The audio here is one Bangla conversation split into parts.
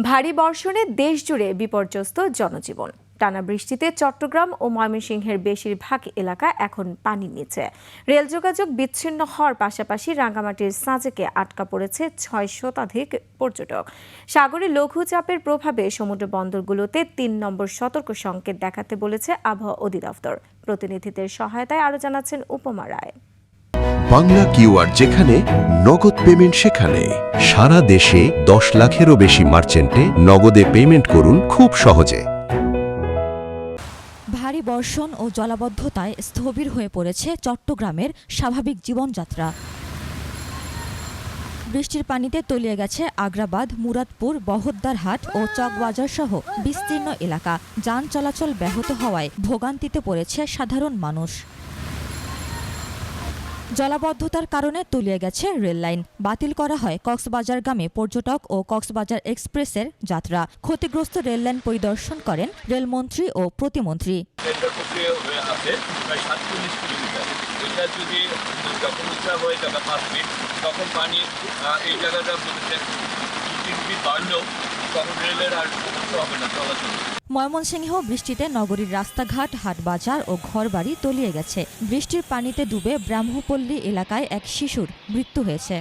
ভারী বর্ষণে দেশজুড়ে বিপর্যস্ত জনজীবন। টানা বৃষ্টিতে চট্টগ্রাম ও ময়মনসিংহের বেশিরভাগ এলাকা এখন পানির নিচে। রেল যোগাযোগ বিচ্ছিন্ন হওয়ার পাশাপাশি রাঙ্গামাটির সাজেকে আটকা পড়েছে ৬ শতাধিক পর্যটক। সাগরে লঘুচাপের প্রভাবে সমুদ্র বন্দরগুলোতে ৩ নম্বর সতর্ক সংকেত দেখাতে বলেছে আবহাওয়া অধিদপ্তর। প্রতিনিধিদের সহায়তায় আরও জানাচ্ছেন উপমা রায়। বাংলা কিউআর যেখানে নগদ পেমেন্ট সেখানে। সারা দেশে ১০ লাখেরও বেশি মার্চেন্টে নগদে পেমেন্ট করুন খুব সহজে। ভারী বর্ষণ ও জলাবদ্ধতায় স্থবির হয়ে পড়েছে চট্টগ্রামের স্বাভাবিক জীবনযাত্রা। বৃষ্টির পানিতে তলিয়ে গেছে আগ্রাবাদ, মুরাদপুর, বহদ্দারহাট ও চকবাজার সহ বিস্তীর্ণ এলাকা। যান চলাচল ব্যাহত হওয়ায় ভোগান্তিতে পড়েছে সাধারণ মানুষ। জলাবদ্ধতার কারণে তলিয়ে গেছে রেললাইন। বাতিল করা হয় কক্সবাজারগামী পর্যটক ও কক্সবাজার এক্সপ্রেসের যাত্রা। ক্ষতিগ্রস্ত রেললাইন পরিদর্শন করেন রেলমন্ত্রী ও প্রতিমন্ত্রী। তখন পানি এই জায়গাটা বাড়লেও তখন রেলের আর হবে না চলাচল। ময়মনসিংহ বৃষ্টিতে নগরীর রাস্তাঘাট, হাটবাজার ও ঘরবাড়ি তলিয়ে গেছে। বৃষ্টির পানিতে ডুবে ব্রাহ্মপল্লী এলাকায় এক শিশুর মৃত্যু হয়েছে।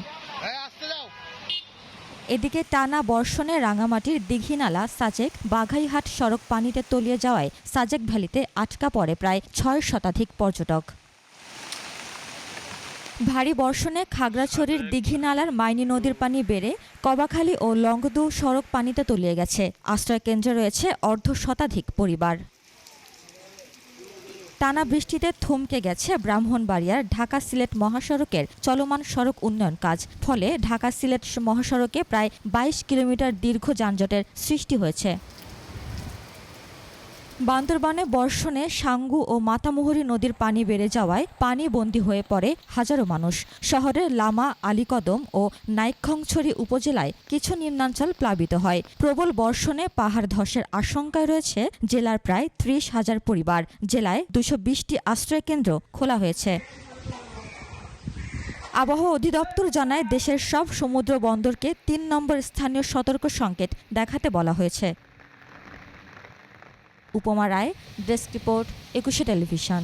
এদিকে টানা বর্ষণে রাঙামাটির দীঘিনালা, সাজেক, বাঘাইহাট সড়ক পানিতে তলিয়ে যাওয়ায় সাজেক ভ্যালিতে আটকা পড়ে প্রায় ৬ শতাধিক পর্যটক। ভারী বর্ষণে খাগড়াছড়ির দীঘিনালার মাইনী নদীর পানি বেড়ে কবাখালী ও লংগদু সড়ক পানিতে তলিয়ে গেছে। আশ্রয়কেন্দ্রে রয়েছে অর্ধ শতাধিক পরিবার। টানা বৃষ্টিতে থমকে গেছে ব্রাহ্মণবাড়িয়ার ঢাকা-সিলেট মহাসড়কের চলমান সড়ক উন্নয়ন কাজ। ফলে ঢাকা-সিলেট মহাসড়কে প্রায় ২২ কিলোমিটার দীর্ঘ যানজটের সৃষ্টি হয়েছে। বান্দরবানে বর্ষণে সাঙ্গু ও মাতামুহুরী নদীর পানি বেড়ে যাওয়ায় পানি বন্দী হয়ে পড়ে হাজারো মানুষ। শহরের লামা, আলীকদম ও নাইক্ষ্যংছড়ি উপজেলায় কিছু নিম্নাঞ্চল প্লাবিত হয়। প্রবল বর্ষণে পাহাড় ধসের আশঙ্কায় রয়েছে জেলার প্রায় ৩০,০০০ পরিবার। জেলায় ২২০টি আশ্রয়কেন্দ্র খোলা হয়েছে। আবহাওয়া অধিদপ্তর জানায়, দেশের সব সমুদ্র বন্দরকে ৩ নম্বর স্থানীয় সতর্ক সংকেত দেখাতে বলা হয়েছে। উপমা রায়, ডেস্ক রিপোর্ট, ২১শে টেলিভিশন।